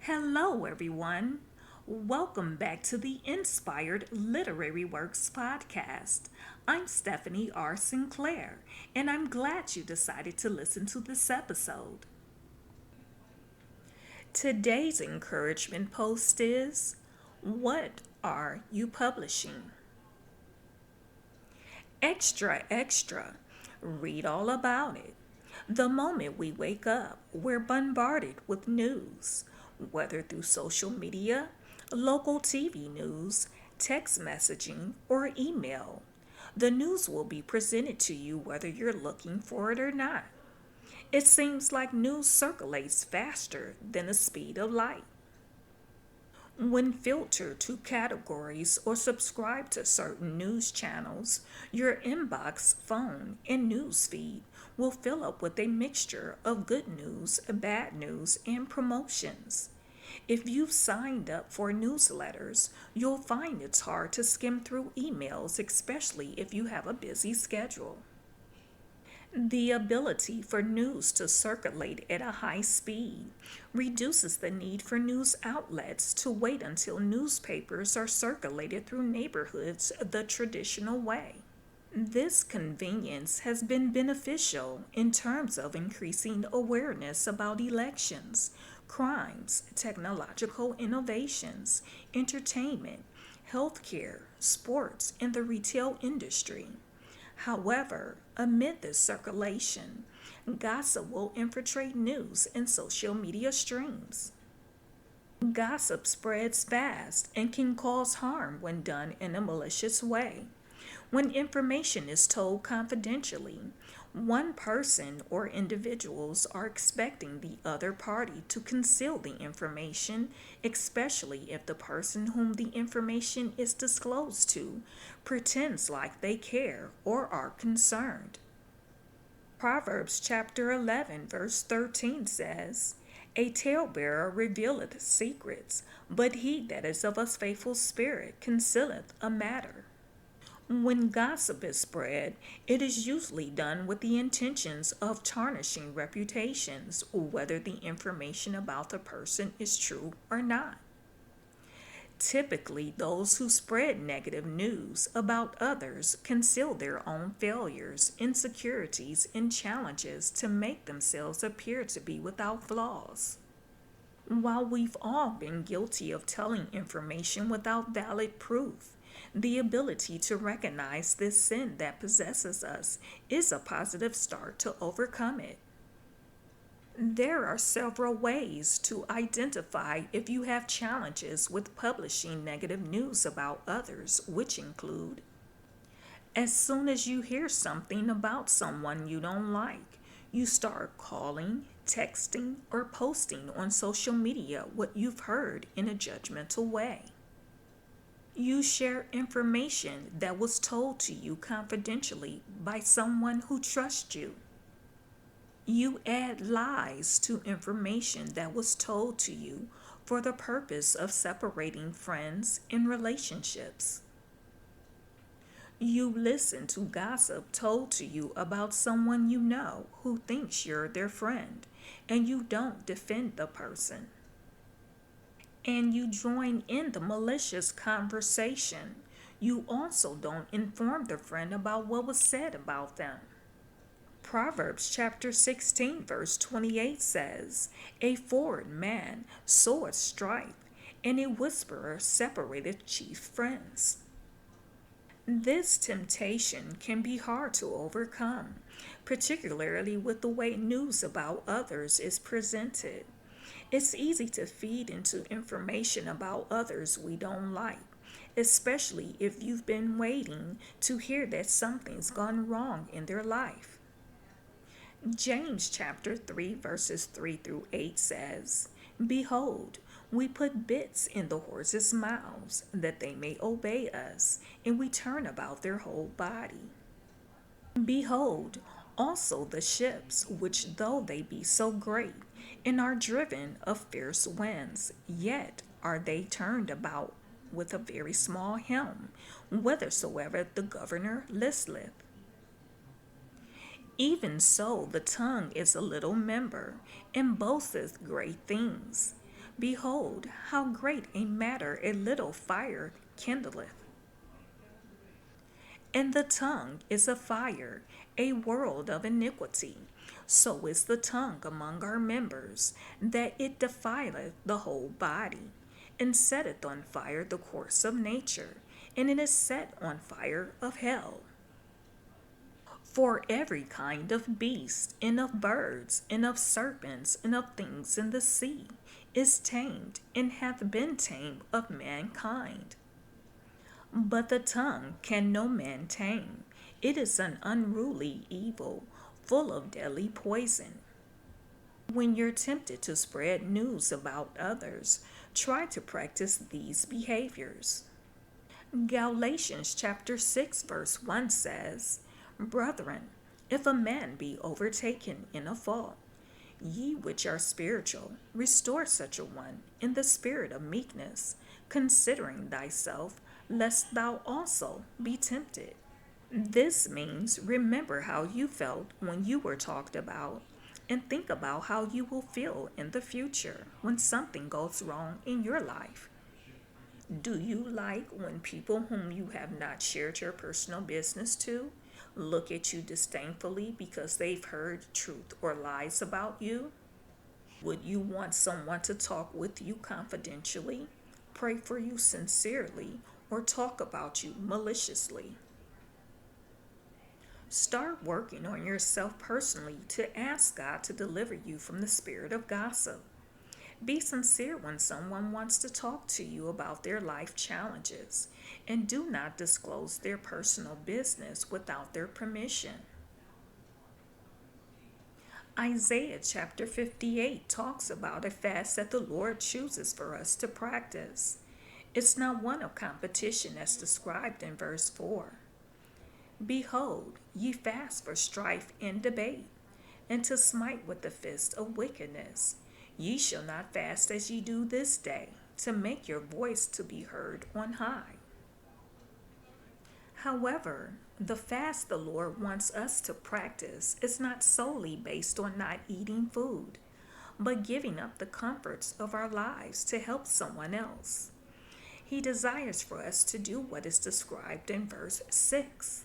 Hello, everyone. Welcome back to the Inspired Literary Works podcast. I'm Stephanie R. Sinclair, and I'm glad you decided to listen to this episode. Today's encouragement post is: What are you publishing? Extra, extra. Read all about it. The moment we wake up, we're bombarded with news, whether through social media, local TV news, text messaging, or email. The news will be presented to you whether you're looking for it or not. It seems like news circulates faster than the speed of light. When filtered to categories or subscribe to certain news channels, your inbox, phone, and news feed will fill up with a mixture of good news, bad news, and promotions. If you've signed up for newsletters, you'll find it's hard to skim through emails, especially if you have a busy schedule. The ability for news to circulate at a high speed reduces the need for news outlets to wait until newspapers are circulated through neighborhoods the traditional way. This convenience has been beneficial in terms of increasing awareness about elections, crimes, technological innovations, entertainment, healthcare, sports, and the retail industry. However, amid this circulation, gossip will infiltrate news and social media streams. Gossip spreads fast and can cause harm when done in a malicious way. When information is told confidentially, one person or individuals are expecting the other party to conceal the information, especially if the person whom the information is disclosed to pretends like they care or are concerned. Proverbs chapter 11, verse 13 says, A talebearer revealeth secrets, but he that is of a faithful spirit concealeth a matter. When gossip is spread, it is usually done with the intentions of tarnishing reputations, whether the information about the person is true or not. Typically, those who spread negative news about others conceal their own failures, insecurities, and challenges to make themselves appear to be without flaws. While we've all been guilty of telling information without valid proof, the ability to recognize this sin that possesses us is a positive start to overcome it. There are several ways to identify if you have challenges with publishing negative news about others, which include: as soon as you hear something about someone you don't like, you start calling, texting, or posting on social media what you've heard in a judgmental way. You share information that was told to you confidentially by someone who trusts you. You add lies to information that was told to you for the purpose of separating friends and relationships. You listen to gossip told to you about someone you know who thinks you're their friend, and you don't defend the person. And you join in the malicious conversation. You also don't inform the friend about what was said about them. Proverbs chapter 16, verse 28 says, A forward man soweth strife, and a whisperer separateth chief friends. This temptation can be hard to overcome, particularly with the way news about others is presented. It's easy to feed into information about others we don't like, especially if you've been waiting to hear that something's gone wrong in their life. James chapter 3 verses 3 through 8 says, Behold, we put bits in the horses' mouths, that they may obey us, and we turn about their whole body. Behold, also the ships, which though they be so great, and are driven of fierce winds, yet are they turned about with a very small helm, whithersoever the governor listeth. Even so, the tongue is a little member, and boasteth great things. Behold, how great a matter a little fire kindleth. And the tongue is a fire, a world of iniquity. So is the tongue among our members, that it defileth the whole body, and setteth on fire the course of nature, and it is set on fire of hell. For every kind of beast, and of birds, and of serpents, and of things in the sea, is tamed, and hath been tamed of mankind. But the tongue can no man tame. It is an unruly evil, full of deadly poison. When you're tempted to spread news about others, try to practice these behaviors. Galatians chapter 6 verse 1 says, Brethren, if a man be overtaken in a fault, ye which are spiritual, restore such a one in the spirit of meekness, considering thyself, lest thou also be tempted. This means remember how you felt when you were talked about, and think about how you will feel in the future when something goes wrong in your life. Do you like when people whom you have not shared your personal business to look at you disdainfully because they've heard truth or lies about you? Would you want someone to talk with you confidentially, pray for you sincerely, or talk about you maliciously? Start working on yourself personally to ask God to deliver you from the spirit of gossip. Be sincere when someone wants to talk to you about their life challenges, and do not disclose their personal business without their permission. Isaiah chapter 58 talks about a fast that the Lord chooses for us to practice. It's not one of competition as described in verse 4. Behold, ye fast for strife and debate, and to smite with the fist of wickedness. Ye shall not fast as ye do this day, to make your voice to be heard on high. However, the fast the Lord wants us to practice is not solely based on not eating food, but giving up the comforts of our lives to help someone else. He desires for us to do what is described in verse 6.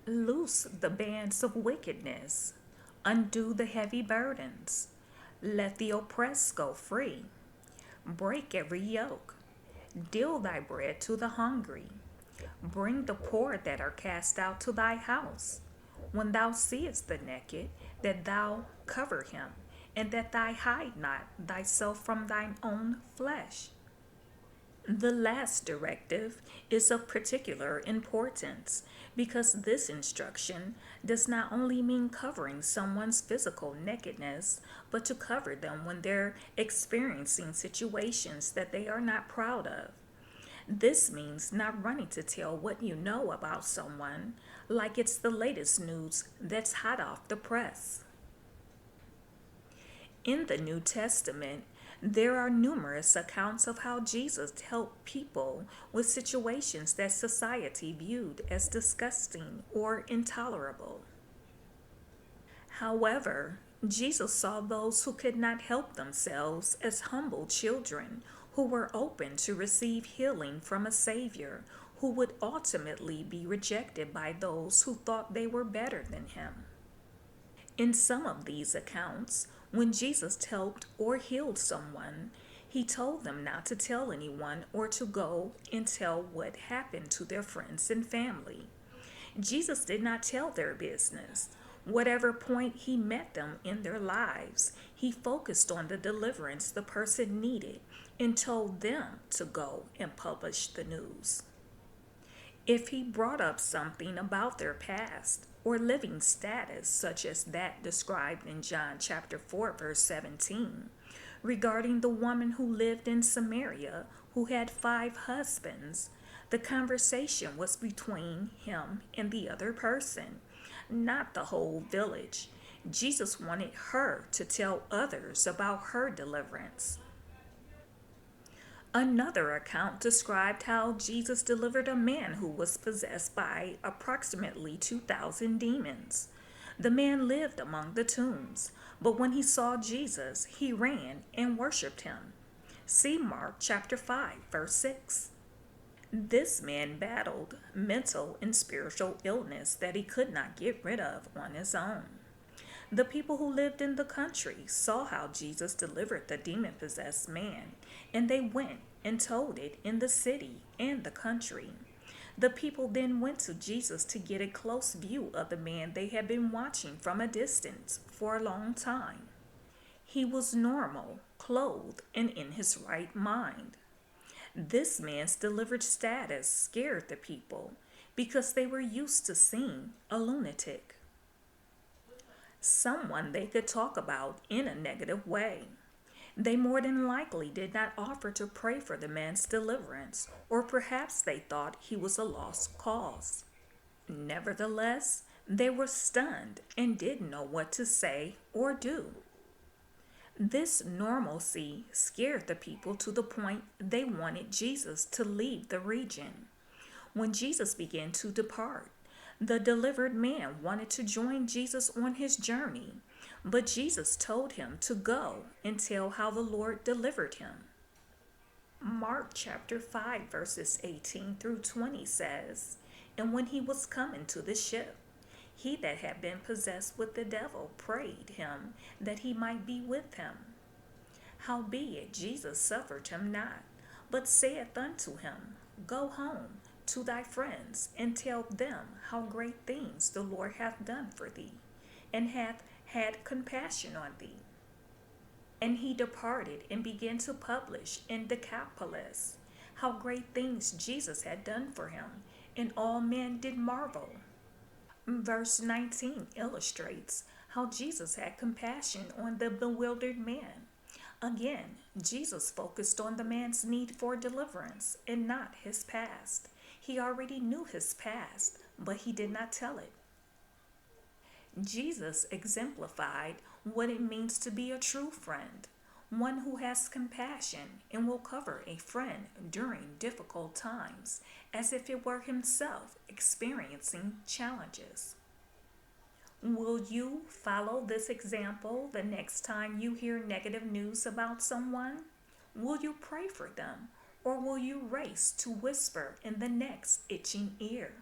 Loose the bands of wickedness, undo the heavy burdens, let the oppressed go free, break every yoke, deal thy bread to the hungry, bring the poor that are cast out to thy house. When thou seest the naked, that thou cover him, and that thou hide not thyself from thine own flesh. The last directive is of particular importance because this instruction does not only mean covering someone's physical nakedness, but to cover them when they're experiencing situations that they are not proud of. This means not running to tell what you know about someone like it's the latest news that's hot off the press. In the New Testament, there are numerous accounts of how Jesus helped people with situations that society viewed as disgusting or intolerable. However, Jesus saw those who could not help themselves as humble children who were open to receive healing from a Savior who would ultimately be rejected by those who thought they were better than him. In some of these accounts, when Jesus helped or healed someone, he told them not to tell anyone or to go and tell what happened to their friends and family. Jesus did not tell their business. Whatever point he met them in their lives, he focused on the deliverance the person needed and told them to go and publish the news. If he brought up something about their past or living status, such as that described in John chapter 4, verse 17, regarding the woman who lived in Samaria who had 5 husbands, the conversation was between him and the other person, not the whole village. Jesus wanted her to tell others about her deliverance. Another account described how Jesus delivered a man who was possessed by approximately 2,000 demons. The man lived among the tombs, but when he saw Jesus, he ran and worshiped him. See Mark chapter 5, verse 6. This man battled mental and spiritual illness that he could not get rid of on his own. The people who lived in the country saw how Jesus delivered the demon possessed man, and they went and told it in the city and the country. The people then went to Jesus to get a close view of the man they had been watching from a distance for a long time. He was normal, clothed, and in his right mind. This man's delivered status scared the people because they were used to seeing a lunatic, someone they could talk about in a negative way. They more than likely did not offer to pray for the man's deliverance, or perhaps they thought he was a lost cause. Nevertheless, they were stunned and didn't know what to say or do. This normalcy scared the people to the point they wanted Jesus to leave the region. When Jesus began to depart, the delivered man wanted to join Jesus on his journey, but Jesus told him to go and tell how the Lord delivered him. Mark chapter 5 verses 18 through 20 says, "And when he was come into the ship, he that had been possessed with the devil prayed him that he might be with him. Howbeit Jesus suffered him not, but saith unto him, Go home to thy friends, and tell them how great things the Lord hath done for thee, and hath had compassion on thee. And he departed and began to publish in Decapolis how great things Jesus had done for him, and all men did marvel." Verse 19 illustrates how Jesus had compassion on the bewildered man. Again, Jesus focused on the man's need for deliverance and not his past. He already knew his past, but he did not tell it. Jesus exemplified what it means to be a true friend, one who has compassion and will cover a friend during difficult times, as if it were himself experiencing challenges. Will you follow this example the next time you hear negative news about someone? Will you pray for them, or will you race to whisper in the next itching ear?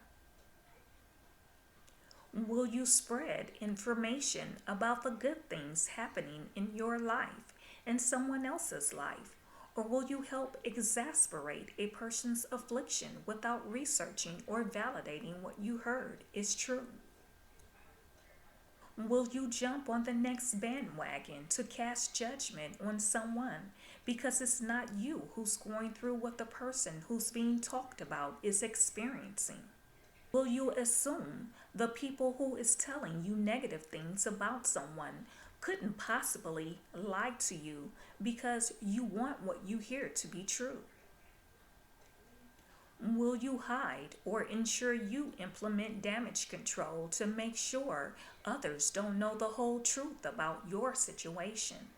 Will you spread information about the good things happening in your life and someone else's life? Or will you help exasperate a person's affliction without researching or validating what you heard is true? Will you jump on the next bandwagon to cast judgment on someone because it's not you who's going through what the person who's being talked about is experiencing? Will you assume the people who is telling you negative things about someone couldn't possibly lie to you because you want what you hear to be true? Will you hide or ensure you implement damage control to make sure others don't know the whole truth about your situation?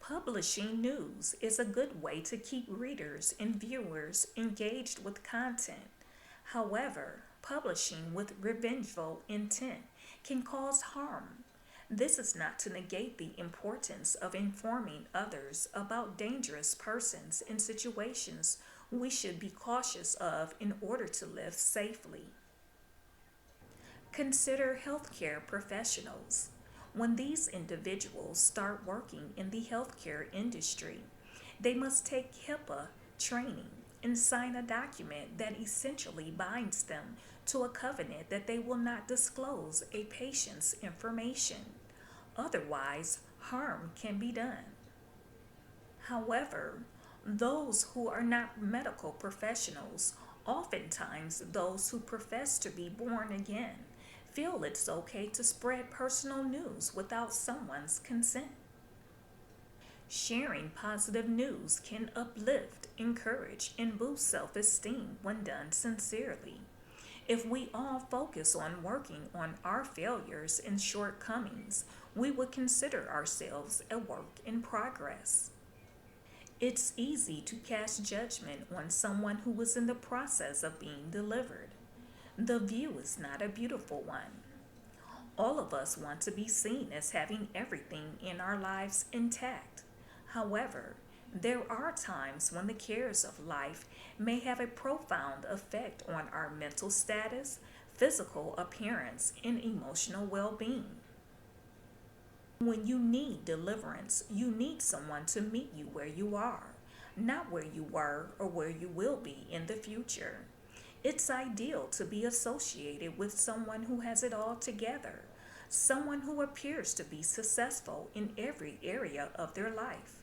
Publishing news is a good way to keep readers and viewers engaged with content. However, publishing with revengeful intent can cause harm. This is not to negate the importance of informing others about dangerous persons and situations we should be cautious of in order to live safely. Consider healthcare professionals. When these individuals start working in the healthcare industry, they must take HIPAA training and sign a document that essentially binds them to a covenant that they will not disclose a patient's information. Otherwise, harm can be done. However, those who are not medical professionals, oftentimes those who profess to be born again, feel it's okay to spread personal news without someone's consent. Sharing positive news can uplift, encourage, and boost self-esteem when done sincerely. If we all focus on working on our failures and shortcomings, we would consider ourselves a work in progress. It's easy to cast judgment on someone who is in the process of being delivered. The view is not a beautiful one. All of us want to be seen as having everything in our lives intact. However, There are times when the cares of life may have a profound effect on our mental status, physical appearance, and emotional well being. When you need deliverance, you need someone to meet you where you are, not where you were or where you will be in the future. It's ideal to be associated with someone who has it all together, someone who appears to be successful in every area of their life.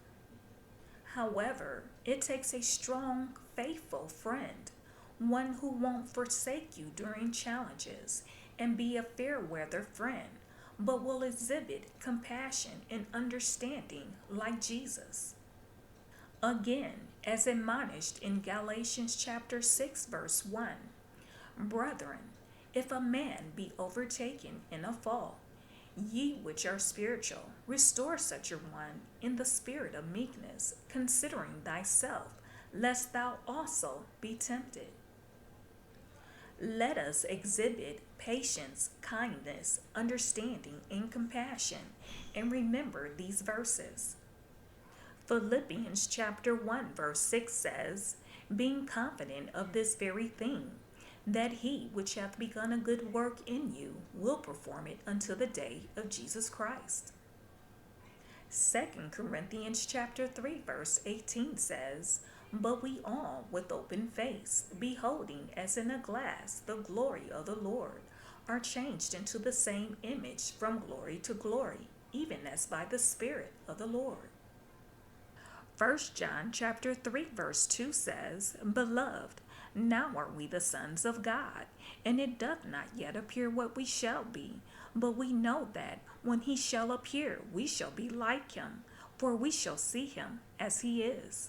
However, it takes a strong, faithful friend, one who won't forsake you during challenges and be a fair weather friend, but will exhibit compassion and understanding like Jesus. Again, as admonished in Galatians chapter 6 verse 1, Brethren, if a man be overtaken in a fault, ye which are spiritual, restore such a one in the spirit of meekness, considering thyself, lest thou also be tempted. Let us exhibit patience, kindness, understanding, and compassion, and remember these verses. Philippians chapter 1 verse 6 says, being confident of this very thing, that he which hath begun a good work in you will perform it until the day of Jesus Christ. 2 Corinthians chapter 3 verse 18 says, but we all with open face, beholding as in a glass the glory of the Lord, are changed into the same image from glory to glory, even as by the Spirit of the Lord. 1 John chapter 3 verse 2 says, beloved, now are we the sons of God, and it doth not yet appear what we shall be, but we know that when he shall appear, we shall be like him, for we shall see him as he is.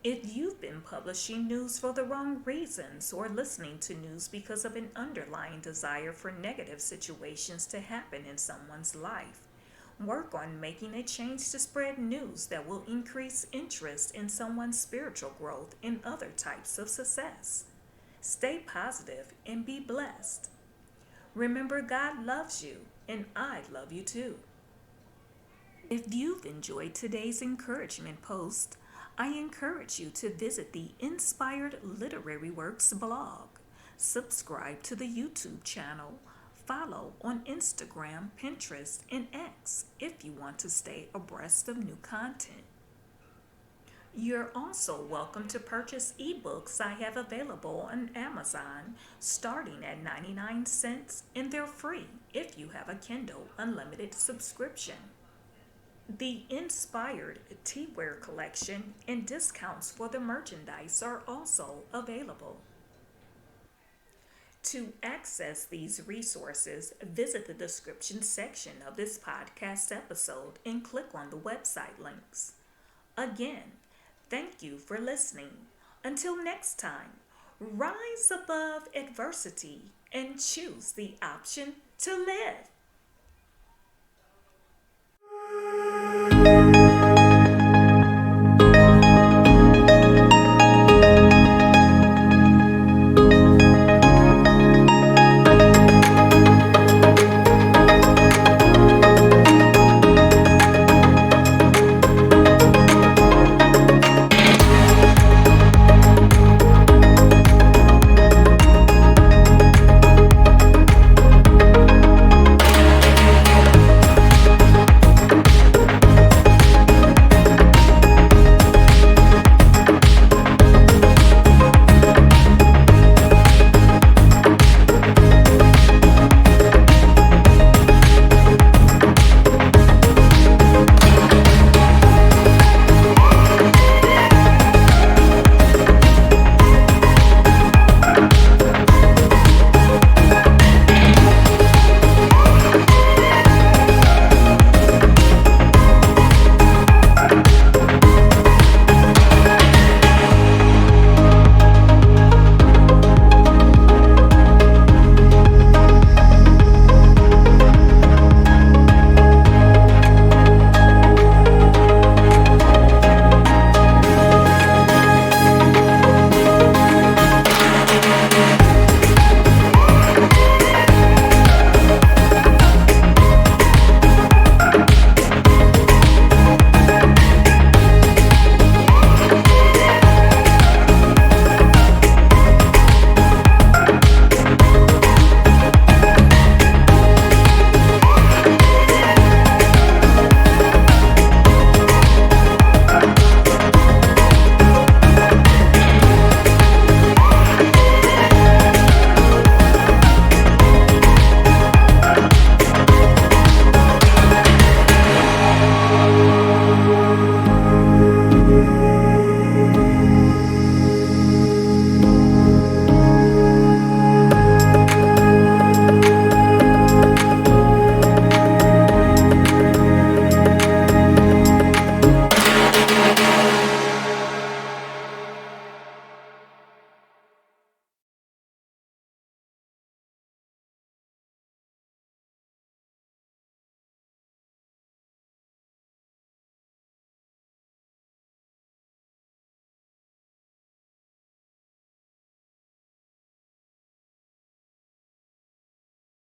If you've been publishing news for the wrong reasons or listening to news because of an underlying desire for negative situations to happen in someone's life, work on making a change to spread news that will increase interest in someone's spiritual growth and other types of success. Stay positive and be blessed. Remember, God loves you, and I love you too. If you've enjoyed today's encouragement post, I encourage you to visit the Inspired Literary Works blog, subscribe to the YouTube channel, follow on Instagram, Pinterest, and X if you want to stay abreast of new content. You're also welcome to purchase ebooks I have available on Amazon starting at 99 cents, and they're free if you have a Kindle Unlimited subscription. The Inspired Teaware collection and discounts for the merchandise are also available. To access these resources, visit the description section of this podcast episode and click on the website links. Again, thank you for listening. Until next time, rise above adversity and choose the option to live.